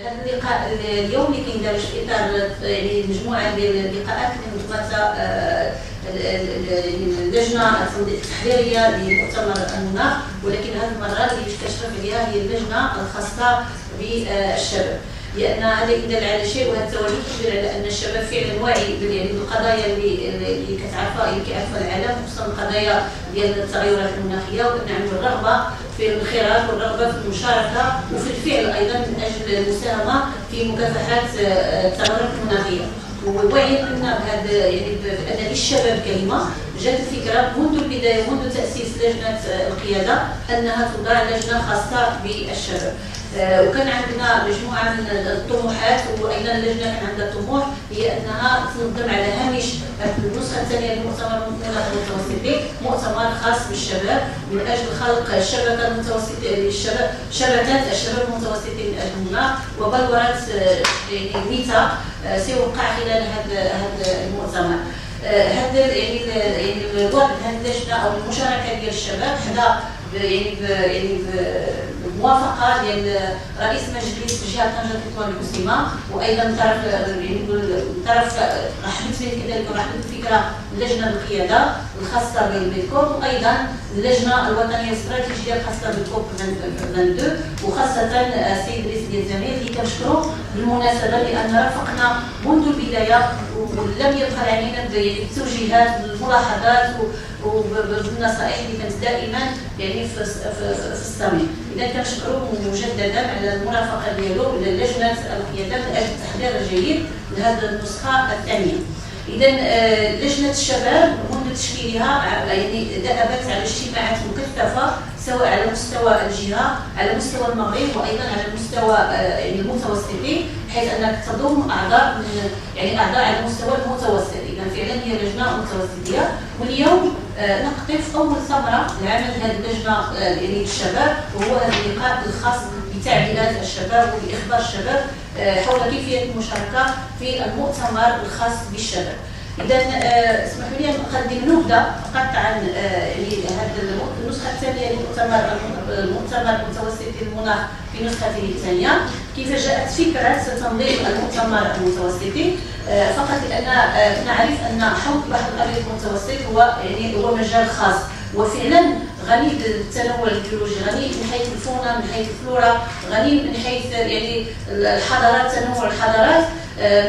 هذا اللقاء اليوم اللي كيندرج في اطار يعني مجموعه ديال اللقاءات اللي منظمتها اللجنه التحضيريه لمؤتمر المناخ، ولكن هذه المره اللي كتشرف عليها هي اللجنه الخاصه بالشباب، لان هذا يدل على شيء، وهذا التواجد كبير على ان الشباب فعلا واعي بالقضايا اللي كيعرفها العالم، خصوصا القضايا ديال التغيرات المناخيه، وان عنده الرغبه في الانخراط والرغبه في المشاركه وفي الفعل ايضا من اجل المساهمه في مكافحه التغيرات المناخيه. ووعي ان هذا يعني بان للشباب كلمه، جات الفكره منذ البدايه، منذ تاسيس لجنه القياده، انها توضع لجنه خاصه بالشباب. وكان عندنا مجموعه من الطموحات، وايضا اللجنه كان عندها طموح هي انها تنظم على هامش النسخه الثانيه لمؤتمر المناخ المتوسطي مؤتمر خاص بالشباب من اجل خلق شبكه المتوسطين للشباب، شبكه الشباب المتوسطين من اجل المناخ، وبلوره ميتا سيوقع خلال هذا المؤتمر. هذا يعني الوضع هذه اللجنه او المشاركه ديال الشباب حدا يعني بموافقه ديال رئيس مجلس جهه طنجه الدكتور الكسيمه، وايضا من طرف رحبت به كذلك ورحبت بفكره اللجنه القياده الخاصه بالكوب، وايضا اللجنه الوطنيه الاستراتيجيه الخاصه بالكوب 22، وخاصه السيد رئيس ديال الجمعيه اللي كنشكروا بالمناسبه لان رافقنا منذ البدايه ولم يبخل علينا بالتوجيهات والملاحظات وبالنصائح اللي كانت دائما يعني في الصميم. اذا كنشكروا مجددا على المرافقه ديالو للجنه القياده من اجل التحضير الجيد لهذه النسخه الثانيه. اذا لجنه الشباب منذ تشكيلها يعني دأبت على اجتماعات مكثفه، سواء على مستوى الجهه، على مستوى المغرب، وايضا على المستوى يعني المتوسطي، بحيث انك تضم اعضاء اعضاء على مستوى المتوسط. اذا فعلا هي لجنه متوسطيه، واليوم نقطف اول ثمره لعمل هذه اللجنه يعني الشباب، وهو هذا اللقاء الخاص بتعديلات الشباب وباخبار الشباب حول كيفيه المشاركه في المؤتمر الخاص بالشباب. اذا اسمحوا لي نبدا فقط عن هذه النسخه الثانيه للمؤتمر المتوسطي للمناخ في نسخته الثانيه. كيف جاءت فكره تنظيم المؤتمر المتوسطي؟ فقط لان نعرف ان حوض البحر الابيض المتوسط هو مجال خاص، وفعلا غني بالتنوع البيولوجي، غني من حيث الفونا، من حيث الفلورا، غني من حيث يعني الحضارات، تنوع الحضارات،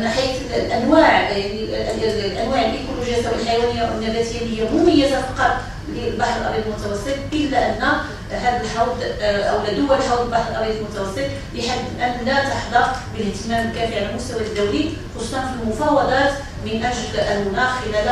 من حيث الانواع، يعني الانواع الايكولوجيه سواء الحيوانيه او النباتيه اللي هي مميزه فقط للبحر الابيض المتوسط، الا ان هذا الحوض او دول حوض البحر الابيض المتوسط لحد الان لا تحظى بالاهتمام الكافي على المستوى الدولي، خصوصا في المفاوضات من اجل المناخ خلال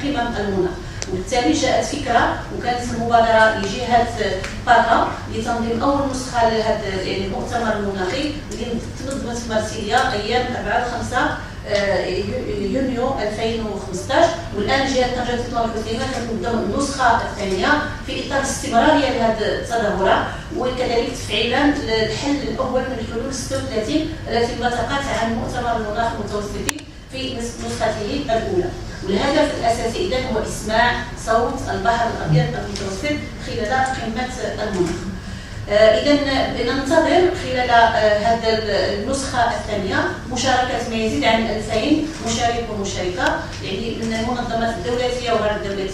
قمم المناخ. وبالتالي جاءت فكره وكانت المبادره لجهه باكا لتنظيم اول نسخه لهذا المؤتمر المناخي اللي تنظمت في مارسيليا ايام 4 و5 يونيو 2015، والان جهه طنجه الدكتور الكسيمه كتنظم النسخه الثانيه في اطار استمراريه لهذه التظاهره، وكذلك تفعيلا للحل الاول من الحلول 36 التي نطقت عن مؤتمر المناخ المتوسطي في نسخته الاولى. والهدف الاساسي اذا هو اسماع صوت البحر الابيض المتوسط خلال قمه المناخ. اذا ننتظر خلال هذا النسخه الثانيه مشاركه ما يزيد عن 2000 مشارك ومشاركه، يعني من المنظمات الدوليه وغير الدوليه،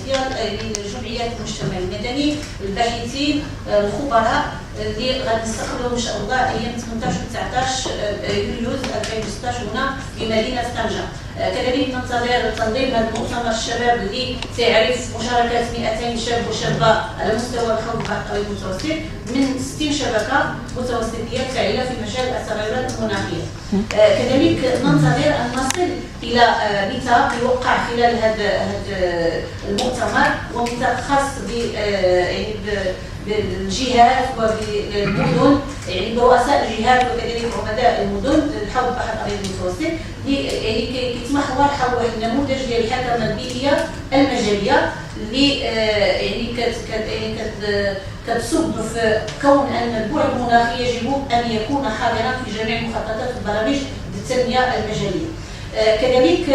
جمعيات المجتمع المدني، الباحثين، الخبراء، اللي غادي نستقبلوا ان شاء الله ايام 18 و 19 يوليو 2016 هنا في مدينه طنجه. كذلك ننتظر تنظيم هذا المؤتمر الشباب اللي سيعرف مشاركه 200 شاب وشابه على مستوى الحوض البحر الابيض المتوسط من 60 شبكه متوسطيه فاعله في مجال التغيرات المناخيه. كذلك ننتظر ان نصل الى ميثاق يوقع خلال هذا المؤتمر، وميثاق خاص بالجهات وبالمدن، يعني برؤساء الجهات وكذلك عمداء المدن حول البحر الابيض المتوسط، يعني كيتمحور حول النموذج ديال الحكمه البيئيه المجاليه اللي يعني كتصب في كون ان البعد المناخي يجب ان يكون حاضرا في جميع مخططات البرامج التنميه المجاليه. كذلك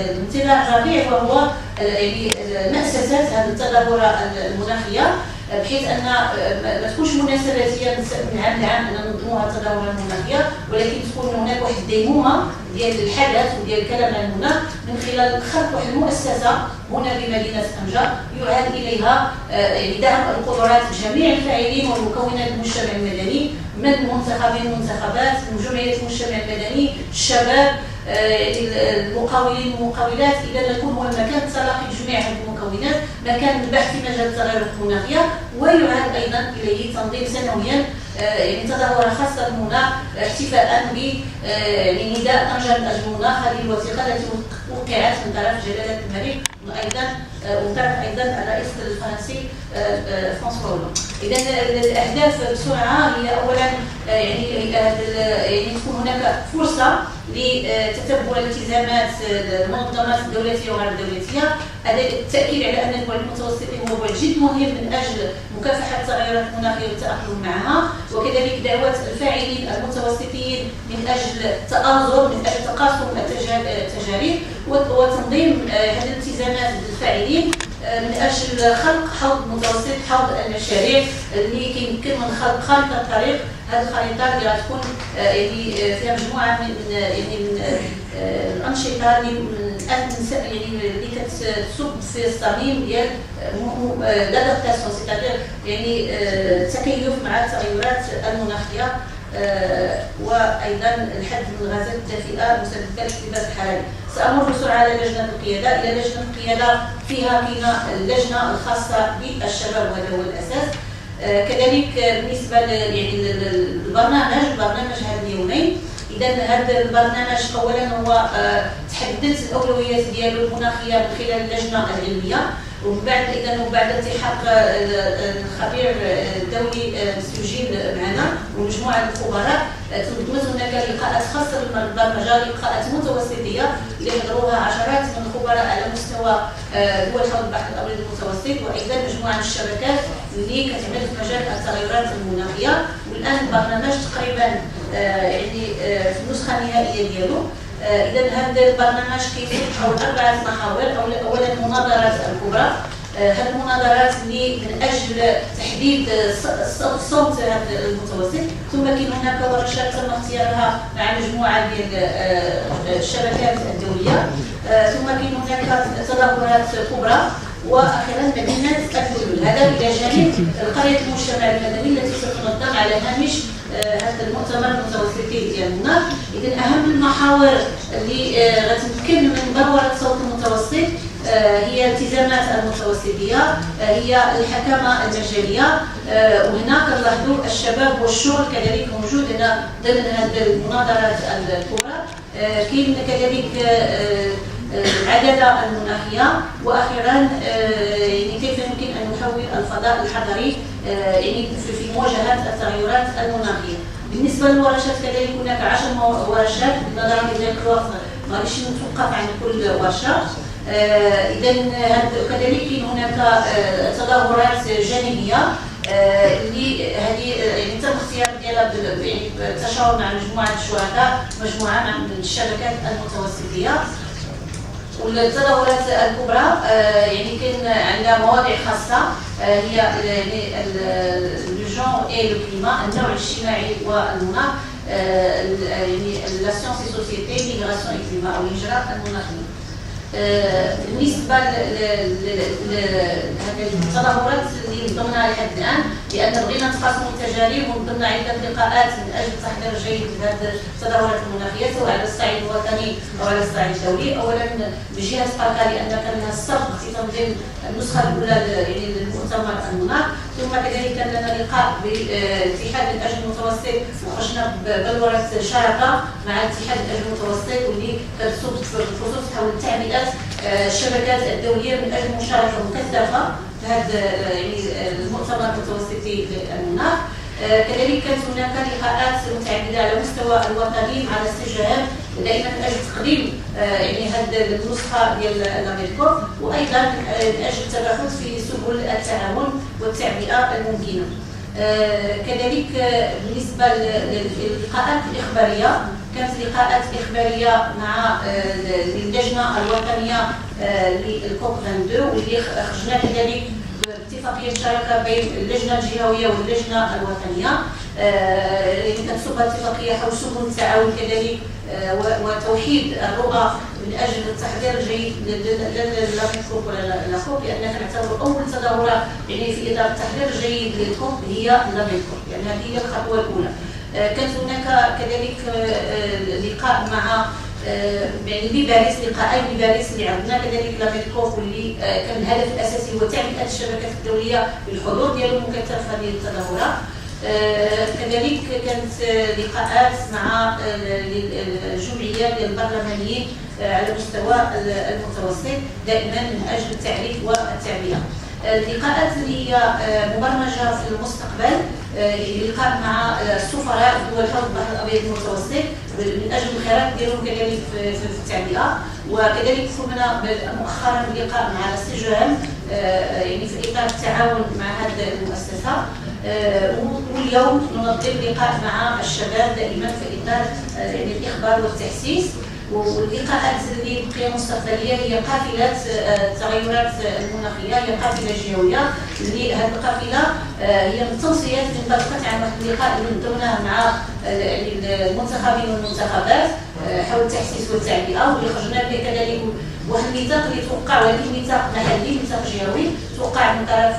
الانطلاق الرابع وهو يعني مؤسسات هذه التظاهره المناخيه بحيث ان ما تكونش مناسباتيه من عام لعام ان ننظموها التظاهرات المناخيه، ولكن تكون هناك واحد الديمومه ديال الحدث وديال الكلام عن المناخ من خلال خلق واحد المؤسسه هنا بمدينه طنجه يعاد اليها يعني دعم القدرات جميع الفاعلين والمكونات المجتمع المدني من منتخبين ومنتخبات، من جمعيات المجتمع المدني، الشباب، المقاولين والمقاولات، الى ان يكون هو المكان تلاقي جميع هذه المكونات، مكان البحث في مجال التغيرات المناخيه، ويعاد ايضا اليه تنظيم سنويا يعني تظاهره خاصه بالمناخ احتفاء ب يعني نداء طنجه من اجل المناخ. هذه الوثيقه التي وقعت من طرف جلاله الملك وايضا ومن طرف ايضا الرئيس الفرنسي فرانسوا هولاند. اذا الاهداف بسرعه هي اولا يعني تكون هناك فرصه لتتبع الالتزامات المنظمات الدوليه وغير الدوليه، التاكيد على ان البعد المتوسطي هو بعد جد مهم من اجل مكافحه التغيرات المناخيه والتاقلم معها، وكذلك دعوه الفاعلين المتوسطيين من اجل التآزر، من اجل تقاسم التجارب وتنظيم هذه الالتزامات الفاعلين من اجل خلق حوض متوسط، حوض المشاريع اللي كيمكن من خلق خارطه الطريق. هذه الخريطه اللي غتكون يعني فيها مجموعه من الانشطه اللي كتصب في الصميم ديال لادابتاسيون، سيتادير يعني التكيف مع التغيرات المناخيه، وايضا الحد من الغازات الدافئه المسببه للاحتباس الحراري. سامر بسرعه على لجنه القياده. الى لجنه القياده فيها كاينه اللجنه الخاصه بالشباب وهذا هو الاساس. كذلك بالنسبه يعني البرنامج هذا اليومين، اذا هذا البرنامج اولا هو تحددت الاولويات ديالو المناخيه من خلال اللجنه العلميه، ومن بعد التحاق الخبير الدولي السجين معنا ومجموعه الخبراء، تنظمت هناك لقاءات خاصه بالبرمجه، لقاءات متوسطيه اللي حضروها عشرات من الخبراء على مستوى دول حول البحر الابيض المتوسط، وايضا مجموعه من الشبكات اللي كتعمل في مجال التغيرات المناخيه. والان البرنامج تقريبا يعني في النسخه النهائيه ديالو. اذا هذا البرنامج كيدور حول 4 محاور. اولا المناظرات الكبرى، هذه المناظرات اللي من اجل تحديد صوت هذا المتوسط، ثم كاين هناك ورشات تم اختيارها مع مجموعه ديال الشبكات الدوليه، ثم كاين هناك تظاهرات كبرى، واخيرا مدينه الحلول. هذا الى جانب قريه المجتمع المدني التي ستنظم على هامش هذا المؤتمر المتوسطي ديال المناخ. اذا اهم المحاور اللي غتمكن من بلوره صوت المتوسط هي الالتزامات المتوسطيه، هي الحكامه المجاليه، وهنا كنلاحظوا الشباب والشغل كذلك موجود هنا ضمن هذه المناظرات الكبرى. كاين كذلك العداله المناخيه، واخيرا يعني كيف يمكن ان نحول الفضاء الحضري يعني في مواجهه التغيرات المناخيه. بالنسبه للورشات كذلك هناك 10 ورشات، بالنظر لذلك الوقت ما غاديش نتوقف عن كل ورشه. اذا كذلك كاين هناك تظاهرات جانبيه اللي هذه يعني تم اختيار ديالها يعني بالتشاور مع مجموعه الشركاء، مجموعه من الشبكات المتوسطيه. والتظاهرات الكبرى يعني كاين عندها مواضيع خاصه، هي يعني لو جون اي لو كليما، النوع الاجتماعي والمناخ، يعني لا سيونس اي سوسيتي، ميغراسيون اي كليما او الهجره المناخيه. بالنسبه لهذه التظاهرات اللي نظمناها لحد الان، لان بغينا نتقاسموا التجارب ونظمنا عده لقاءات من اجل تحضير جيد لهذه التظاهرات المناخيه سواء على الصعيد الوطني او على الصعيد الدولي. اولا بجهه طاقه لان كان لها السبق في تنظيم النسخه الاولى يعني للمؤتمر المناخ، ثم كذلك كان لنا لقاء باتحاد الاجل المتوسط وخرجنا ببلوره شراكه مع اتحاد الاجل المتوسط واللي كتصب في الخصوص حول التعميدات الشبكات الدوليه من اجل مشاركه مكثفه في هذا يعني المؤتمر المتوسطي للمناخ. كذلك كانت هناك لقاءات متعدده على مستوى الوطني على استجهاد دائما من اجل تقديم يعني هذه النسخه ديال لاميركو، وايضا من اجل التباحث في سبل التعاون والتعبئه الممكنه. كذلك بالنسبه للقاءات الاخباريه، كانت لقاءات اخباريه مع اللجنه الوطنيه للكوب 22 واللي خرجنا كذلك اتفاقيه مشتركه بين اللجنه الجهويه واللجنه الوطنيه اللي كتسوق اتفاقيه حول سبل التعاون كذلك وتوحيد الرؤى من اجل التحضير الجيد لا ميكروب ولا لا كوب، لان كنعتبر اول تظاهره يعني في اطار التحضير الجيد للكوب هي لا ميكروب، يعني هذه هي الخطوه الاولى. كانت هناك كذلك لقاء مع يعني بباريس، لقاءين بباريس اللي عندنا كذلك لا ميكروب، واللي كان الهدف الاساسي هو تعبئه الشبكات الدوليه بالحضور ديالهم مكثف هذه التظاهرات. كذلك كانت لقاءات مع الجمعيات البرلمانيين على مستوى المتوسط دائما من اجل التعريف والتعبئه. اللقاءات اللي هي مبرمجه في المستقبل لقاء مع سفراء دول حوض البحر الابيض المتوسط من اجل الخيارات ديالهم كذلك في التعبئه. وكذلك قمنا مؤخرا بلقاء مع السجام يعني في اطار التعاون مع هذه المؤسسه. واليوم ننظم لقاء مع الشباب دائما في اطار يعني الاخبار والتحسيس. واللقاءات اللي بقيه مستقبليه هي قافله التغيرات المناخيه، هي قافله جهويه اللي هذه القافله هي من توصيات اللي انطلقت عن واحد اللقاء اللي نظمناه مع المنتخبين والمنتخبات حول التحسيس والتعبئه، واللي خرجنا به كذلك واحد الميثاق اللي توقع، ولكن ميثاق محلي ميثاق جهوي توقع من طرف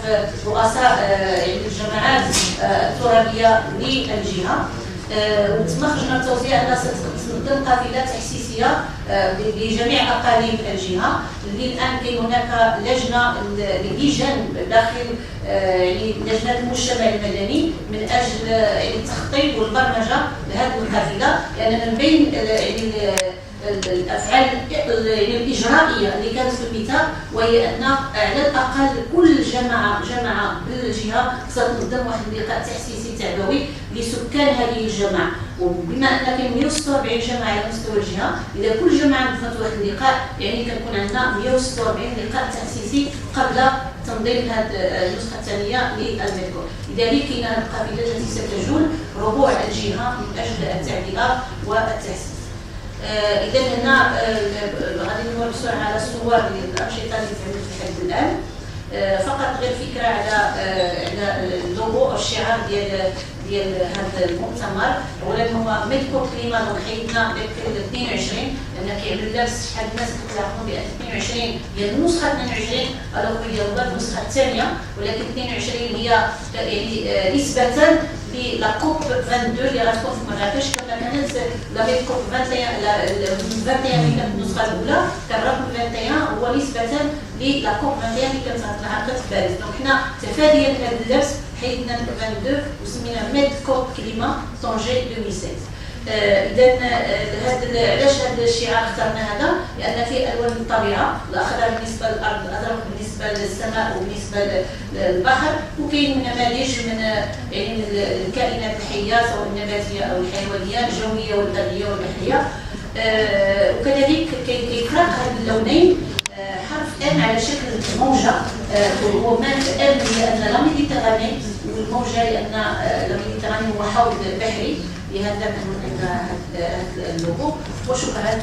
رؤساء يعني الجماعات الترابيه للجهه. وتم خرجنا بتوصيه انها ستنظم قافله تحسيسيه بجميع اقاليم الجهه، اللي الان كاين هناك لجنه لجان داخل يعني لجنه المجتمع المدني من اجل يعني التخطيط والبرمجه لهذه القافله، لان من بين يعني الافعال الاجرائيه اللي كانت في الميثاق وهي ان على الاقل كل جماعه بالجهه ستنظم واحد اللقاء تحسيسي تعبوي لسكان هذه الجماعه. وبما ان كاين 146 جماعه على مستوى الجهه، اذا كل جماعه نظمت واحد اللقاء يعني كنكون عندنا 146 لقاء تحسيسي قبل تنظيم هذه النسخه الثانيه للميكرو. لذلك كاين هذه القافله التي ستجول ربوع الجهه من اجل التعبئه والتحسيس. اذا هنا غادي نمر بسرعه على الصور ديال الانشطه اللي تعملت لحد الان. فقط غير فكره على اللوغو او الشعار ديال هذا المؤتمر. اولا هو ميدكو كليما، دونك حيدنا ديك 22 لان كيعمل لابس شحال الناس كتلاحظوا بان 22 هي النسخه 22 الوغ هي هو النسخه الثانيه، ولكن 22 هي يعني نسبه لا كوب 22 اللي غتكون في مراكش. كما كانت لا ميدكو 21 اللي كانت النسخه الاولى، كان الرقم 21 هو نسبه لا كوب 21 اللي كانت انعقدت في باريس. دونك حنا تفاديا لهذا اللبس حيدنا 22 وسمينا ميدكو كليما طونجي 2016. اذا علاش هذا الشعار اخترنا هذا؟ لان فيه الوان الطبيعه، الاخضر بالنسبه للارض، الازرق بالنسبه للسماء وبالنسبه للبحر، وكاين نماذج من يعني الكائنات الحيه سواء النباتيه او الحيوانيه الجويه والبريه والبحريه. وكذلك كيفرق هذه اللونين حرف ان على شكل موجه، ومان ان لان لا ميديتيراني، والموجه لان لا ميديتيراني هو حوض بحري. لهذا كان هذا اللوغو. وشكرا.